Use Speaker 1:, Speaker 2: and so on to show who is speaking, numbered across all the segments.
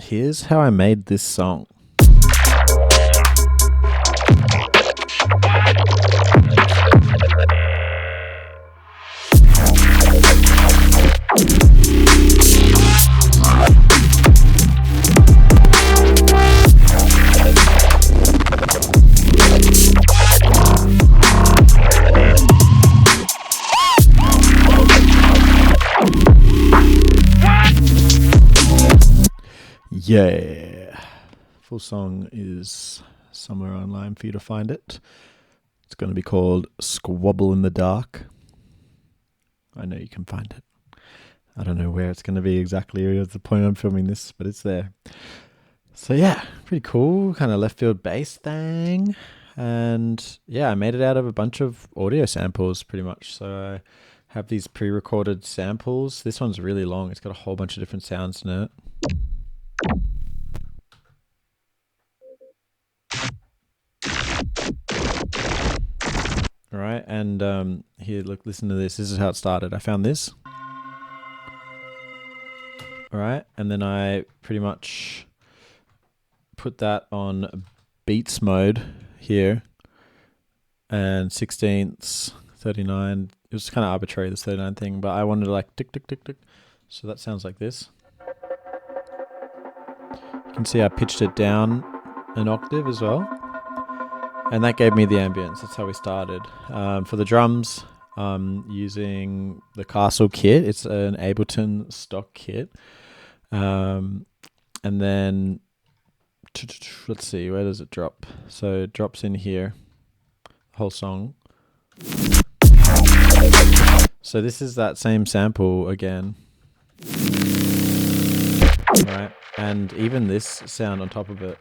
Speaker 1: here's how I made this song. Yeah, full song is somewhere online for you to find it. It's going to be called Squabble in the Dark. I know you can find it. I don't know where it's going to be exactly at the point I'm filming this, but it's there. So yeah, pretty cool, kind of left field bass thing. And yeah, I made it out of a bunch of audio samples pretty much. So I have these pre-recorded samples. This one's really long. It's got a whole bunch of different sounds in it. All right, and here, look, listen to this. This is how it started. I found this. All right, and then I pretty much put that on beats mode here, and 16ths, 39. It was kind of arbitrary, this 39 thing, but I wanted to like tick, tick, tick, tick. So that sounds like this. You can see I pitched it down an octave as well. And that gave me the ambience. That's how we started. For the drums, using the Castle kit. It's an Ableton stock kit. And then, let's see, where does it drop? So it drops in here, whole song. So this is that same sample again. Right, and even this sound on top of it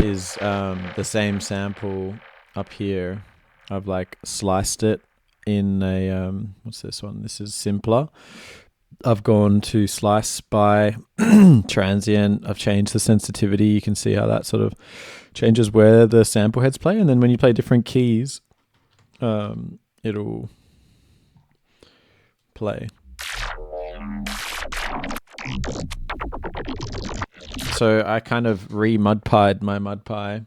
Speaker 1: is the same sample up here. I've like sliced it in a what's this one? This is simpler. I've gone to slice by transient. I've changed the sensitivity. You can see how that sort of changes where the sample heads play, and then when you play different keys, it'll play. So I kind of re-mudpied my mudpie.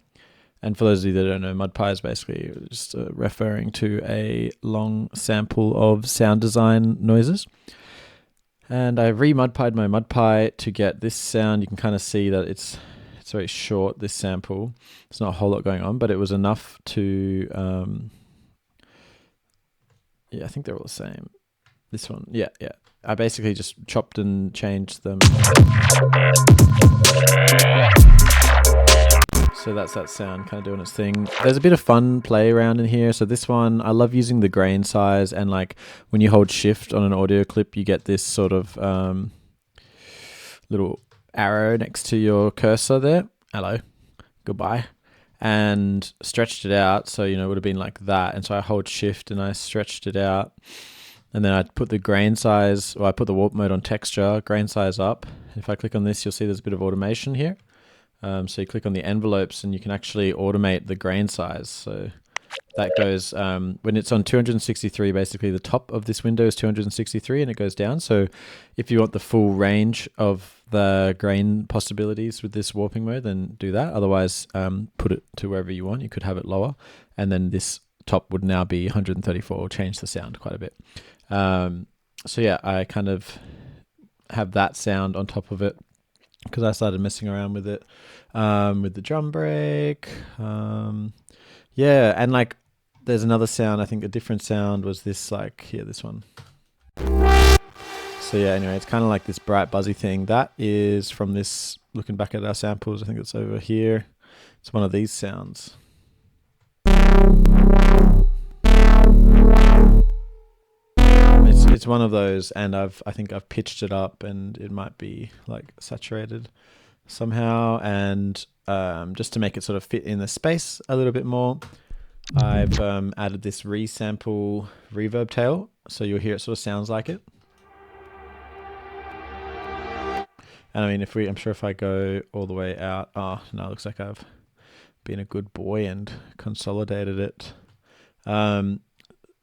Speaker 1: And for those of you that don't know, mudpie is basically just referring to a long sample of sound design noises. And I re-mudpied my mudpie to get this sound. You can kind of see that it's very short, this sample. There's not a whole lot going on, but it was enough to... yeah, I think they're all the same. This one, yeah. I basically just chopped and changed them. So that's that sound kind of doing its thing. There's a bit of fun play around in here. So this one, I love using the grain size, and like when you hold shift on an audio clip, you get this sort of little arrow next to your cursor there. Hello, goodbye. And stretched it out. So, it would have been like that. And so I hold shift and I stretched it out. And then I put the grain size, or I put the warp mode on texture, grain size up. If I click on this, you'll see there's a bit of automation here. So you click on the envelopes and you can actually automate the grain size. So that goes, when it's on 263, basically the top of this window is 263 and it goes down. So if you want the full range of the grain possibilities with this warping mode, then do that. Otherwise, put it to wherever you want. You could have it lower. And then this top would now be 134, change the sound quite a bit. So yeah, I kind of have that sound on top of it because I started messing around with it, with the drum break. Yeah, and like there's another sound. I think a different sound was this, like here, this one. So yeah, anyway, it's kind of like this bright buzzy thing. That is from this, looking back at our samples, I think it's over here. It's one of these sounds. It's one of those, and I think I've pitched it up, and it might be like saturated somehow. And just to make it sort of fit in the space a little bit more, I've added this resample reverb tail, so you'll hear it sort of sounds like it. And I mean, I'm sure if I go all the way out, no, it looks like I've been a good boy and consolidated it.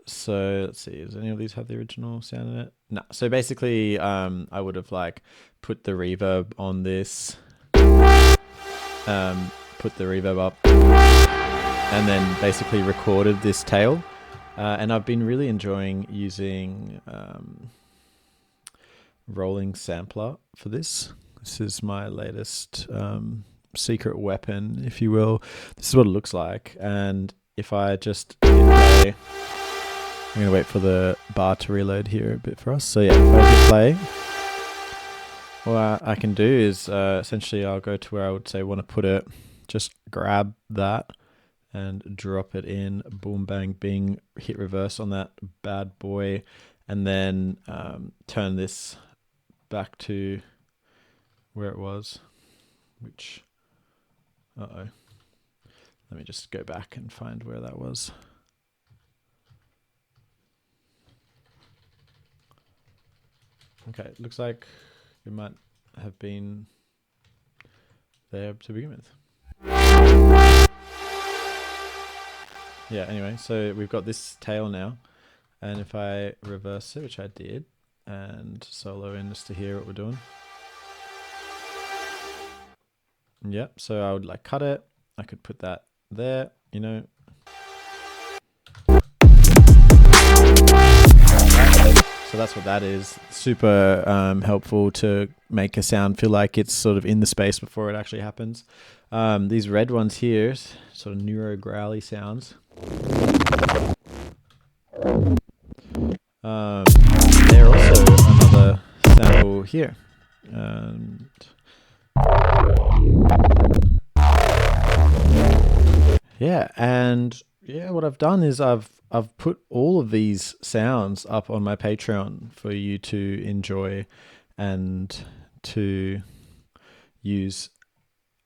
Speaker 1: So let's see, does any of these have the original sound in it? No. So basically, I would have like put the reverb on this, put the reverb up, and then basically recorded this tail. And I've been really enjoying using rolling sampler for this. This is my latest secret weapon, if you will. This is what it looks like. And if I just hit play, I'm going to wait for the bar to reload here a bit for us. So yeah, if I hit play, what I can do is essentially I'll go to where I would say want to put it, just grab that and drop it in, boom, bang, bing, hit reverse on that bad boy, and then turn this back to where it was, which, let me just go back and find where that was. Okay, it looks like it might have been there to begin with. Yeah, anyway, so we've got this tail now, and if I reverse it, which I did, and solo in just to hear what we're doing. Yep, so I would like cut it, I could put that there, you know. So that's what that is. Super helpful to make a sound feel like it's sort of in the space before it actually happens. These red ones here, sort of neuro growly sounds. They're also another sample here. And yeah, and yeah, what I've done is I've put all of these sounds up on my Patreon for you to enjoy and to use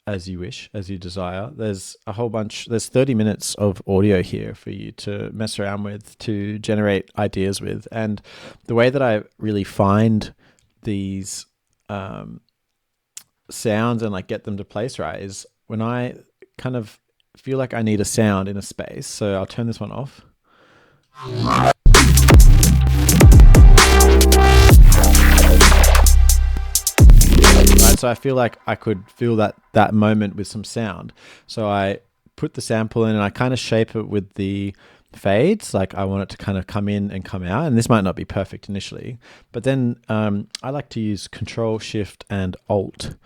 Speaker 1: as you wish, as you desire. There's a whole bunch, there's 30 minutes of audio here for you to mess around with, to generate ideas with. And the way that I really find these sounds and like get them to place right is when I kind of feel like I need a sound in a space. So I'll turn this one off. Right, so I feel like I could feel that moment with some sound. So I put the sample in and I kind of shape it with the fades. Like I want it to kind of come in and come out. And this might not be perfect initially, but then I like to use Control, Shift, and Alt.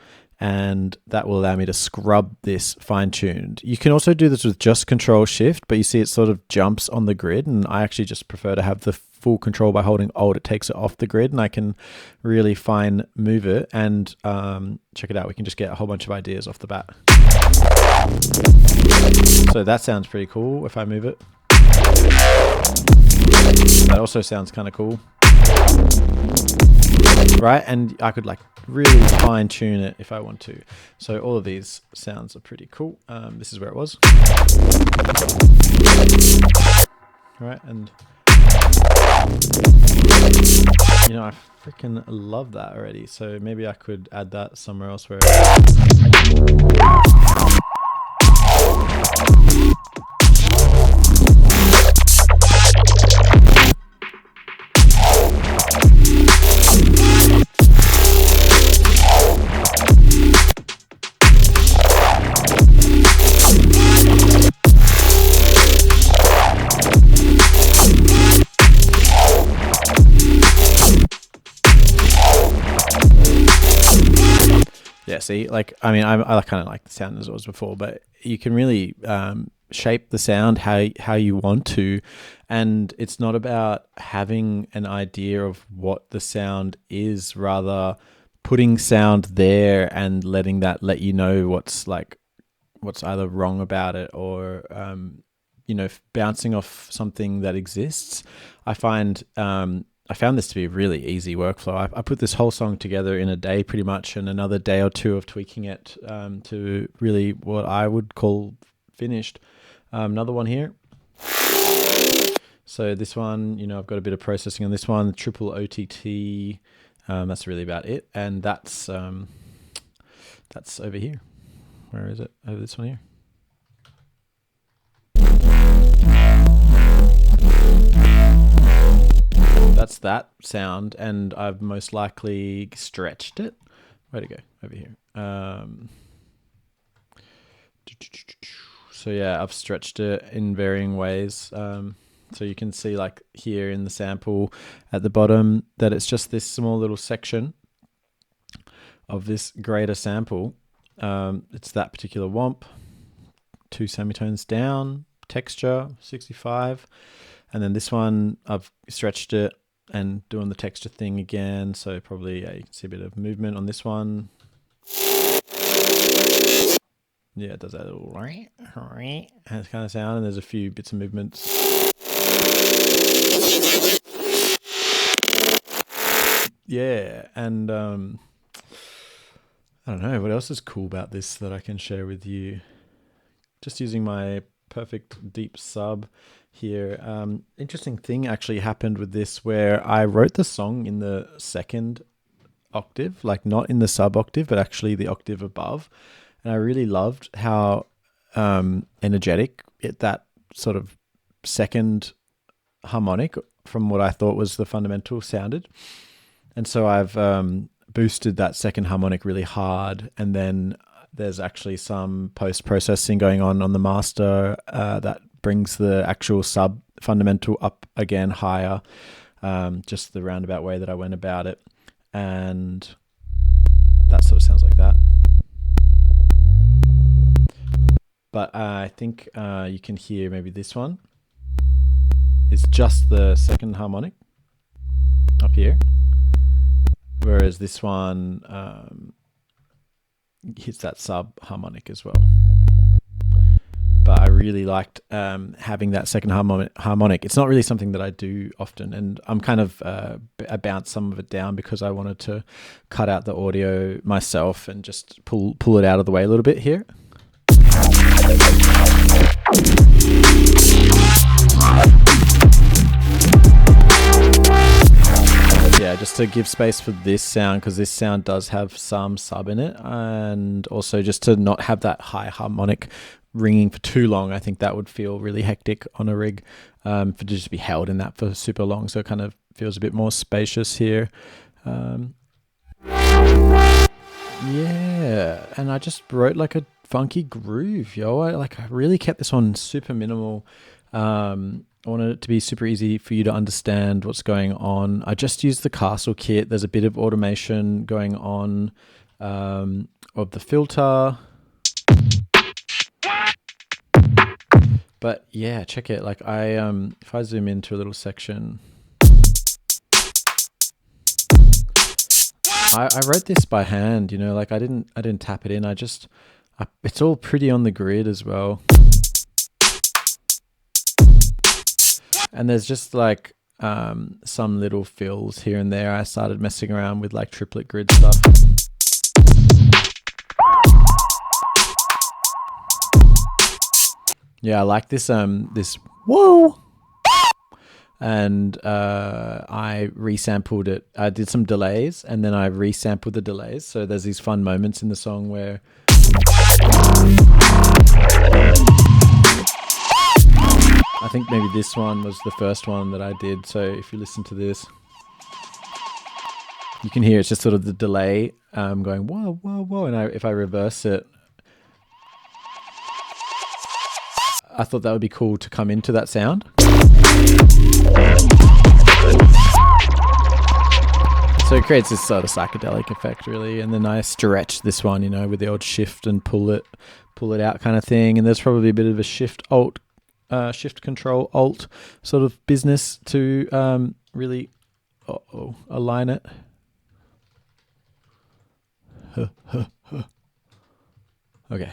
Speaker 1: And that will allow me to scrub this fine-tuned. You can also do this with just Control Shift, but you see it sort of jumps on the grid, and I actually just prefer to have the full control by holding Alt. It takes it off the grid, and I can really fine move it. And check it out, we can just get a whole bunch of ideas off the bat. So that sounds pretty cool if I move it. That also sounds kind of cool. Right, and I could like really fine tune it if I want to. So all of these sounds are pretty cool. This is where it was. Right, and you know, I freaking love that already. So maybe I could add that somewhere else where see, like, I mean, I kind of like the sound as it was before, but you can really shape the sound how you want to, and it's not about having an idea of what the sound is, rather putting sound there and letting that let you know what's either wrong about it or you know, bouncing off something that exists. I found this to be a really easy workflow. I put this whole song together in a day pretty much, and another day or two of tweaking it to really what I would call finished. Another one here. So this one, you know, I've got a bit of processing on this one, triple OTT. That's really about it. And that's over here. Where is it? Over this one here. that's that sound, and I've most likely stretched it. Where'd it go? Over here. So yeah, I've stretched it in varying ways. So you can see like here in the sample at the bottom that it's just this small little section of this greater sample. It's that particular womp, 2 semitones down, texture 65, and then this one I've stretched it and doing the texture thing again. So probably you can see a bit of movement on this one. Yeah, it does that little kind of sound, and there's a few bits of movements. Yeah, and I don't know what else is cool about this that I can share with you. Just using my perfect deep sub here. Interesting thing actually happened with this where I wrote the song in the second octave, like not in the sub octave, but actually the octave above. And I really loved how energetic that sort of second harmonic from what I thought was the fundamental sounded. And so I've boosted that second harmonic really hard, and then there's actually some post-processing going on the master that brings the actual sub fundamental up again higher, just the roundabout way that I went about it. And that sort of sounds like that. But I think you can hear maybe this one. It's just the second harmonic up here. Whereas this one hits that sub harmonic as well. But I really liked having that second harmonic. It's not really something that I do often, and I'm kind of I bounced some of it down because I wanted to cut out the audio myself and just pull it out of the way a little bit here. Yeah, just to give space for this sound, because this sound does have some sub in it, and also just to not have that high harmonic ringing for too long. I think that would feel really hectic on a rig, for to just be held in that for super long. So it kind of feels a bit more spacious here. Yeah, and I just wrote like a funky groove, yo. I really kept this one super minimal. I wanted it to be super easy for you to understand what's going on. I just used the Castle kit. There's a bit of automation going on of the filter. But yeah, check it. Like if I zoom into a little section, I wrote this by hand, you know, like I didn't tap it in. It's all pretty on the grid as well. And there's just like some little fills here and there. I started messing around with like triplet grid stuff. Yeah, I like this whoa. And I resampled it. I did some delays and then I resampled the delays. So there's these fun moments in the song where I think maybe this one was the first one that I did. So if you listen to this, you can hear it's just sort of the delay going whoa, whoa, whoa. And if I reverse it, I thought that would be cool to come into that sound. So it creates this sort of psychedelic effect really. And then I stretch this one, you know, with the old shift and pull it out kind of thing. And there's probably a bit of a shift control alt sort of business to really align it. Okay.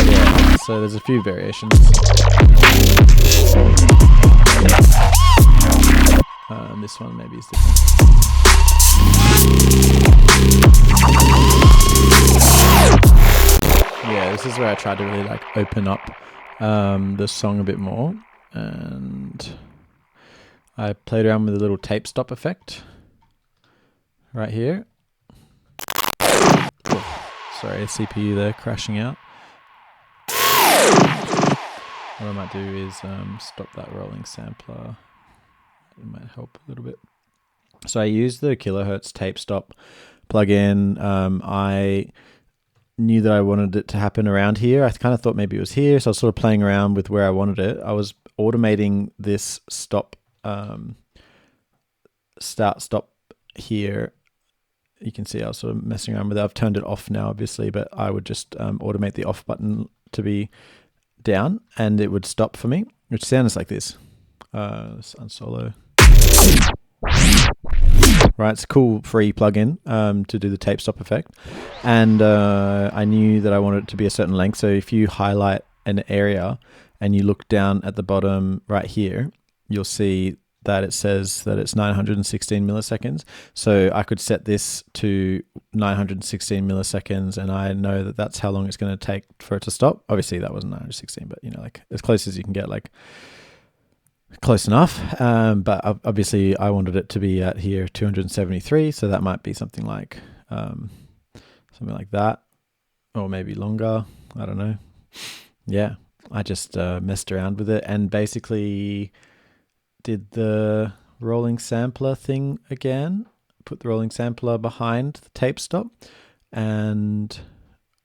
Speaker 1: Yeah, so there's a few variations. This one maybe is different. Yeah, this is where I tried to really like open up the song a bit more, and I played around with a little tape stop effect right here. Oh, sorry, CPU there crashing out. what I might do is stop that rolling sampler. It might help a little bit. So I use the kilohertz tape stop plugin. I knew that I wanted it to happen around here. I kind of thought maybe it was here, so I was sort of playing around with where I wanted it. I was automating this stop, start stop here. You can see I was sort of messing around with it. I've turned it off now, obviously, but I would just automate the off button to be down, and it would stop for me, which sounds like this. Let's unsolo. Right, it's a cool free plugin to do the tape stop effect, and I knew that I wanted it to be a certain length. So if you highlight an area and you look down at the bottom right here, you'll see that it says that it's 916 milliseconds. So I could set this to 916 milliseconds, and I know that that's how long it's going to take for it to stop. Obviously, that wasn't 916, but you know, like as close as you can get, like close enough. But obviously, I wanted it to be at here 273, so that might be something like that, or maybe longer. I don't know. Yeah, I just messed around with it and basically did the rolling sampler thing again, put the rolling sampler behind the tape stop and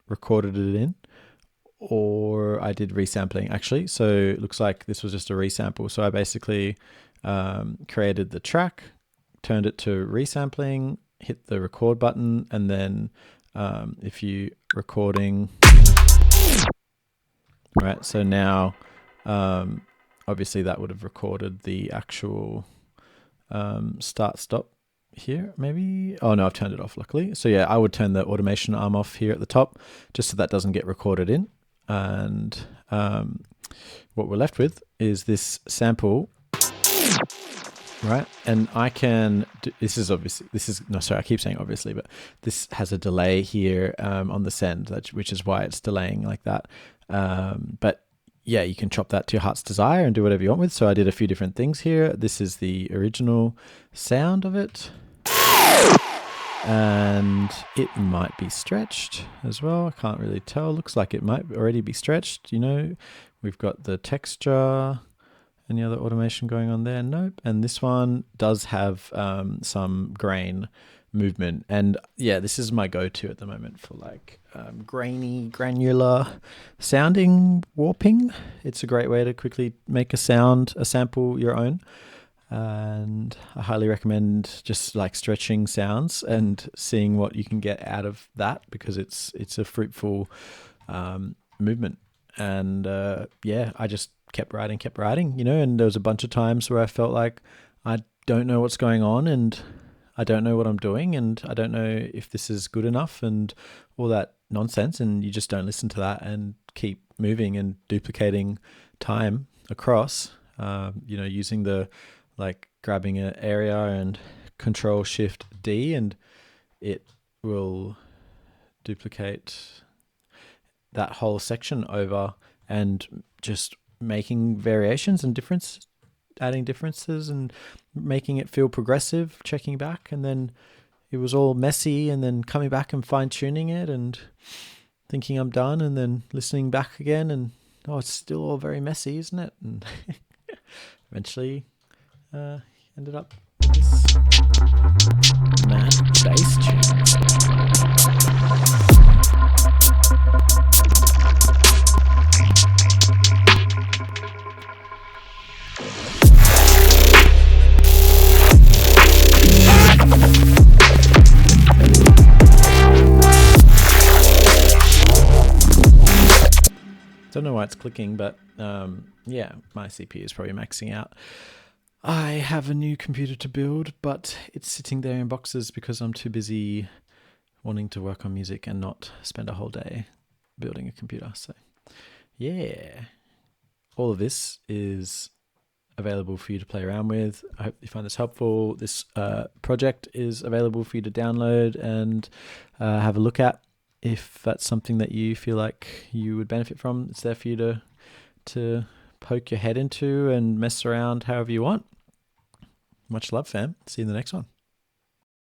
Speaker 1: recorded it in. Or I did resampling actually. So it looks like this was just a resample. So I basically created the track, turned it to resampling, hit the record button, and then if you recording, right, so now obviously that would have recorded the actual start stop here maybe. Oh no, I've turned it off luckily. So yeah, I would turn the automation arm off here at the top just so that doesn't get recorded in. And what we're left with is this sample, right? And I can do, I keep saying obviously, but this has a delay here on the send, which is why it's delaying like that. But yeah, you can chop that to your heart's desire and do whatever you want with. So I did a few different things here. This is the original sound of it. And it might be stretched as well. I can't really tell. Looks like it might already be stretched. You know, we've got the texture. Any other automation going on there? Nope. And this one does have some grain movement. And yeah, this is my go-to at the moment for like granular sounding warping. It's a great way to quickly make a sample your own. And I highly recommend just like stretching sounds and seeing what you can get out of that, because it's a fruitful movement. And yeah, I just kept writing, you know, and there was a bunch of times where I felt like I don't know what's going on and I don't know what I'm doing and I don't know if this is good enough and all that nonsense, and you just don't listen to that and keep moving and duplicating time across, you know, using the like grabbing an area and Control Shift D, and it will duplicate that whole section over and just making variations and adding differences and making it feel progressive, checking back, and then it was all messy, and then coming back and fine tuning it and thinking I'm done, and then listening back again and oh, it's still all very messy, isn't it? And eventually ended up with this mad bass tune. Don't know why it's clicking, but yeah, my CPU is probably maxing out. I have a new computer to build, but it's sitting there in boxes because I'm too busy wanting to work on music and not spend a whole day building a computer. So yeah, all of this is available for you to play around with. I hope you find this helpful. This project is available for you to download and have a look at. If that's something that you feel like you would benefit from, it's there for you to poke your head into and mess around however you want. Much love, fam. See you in the next one.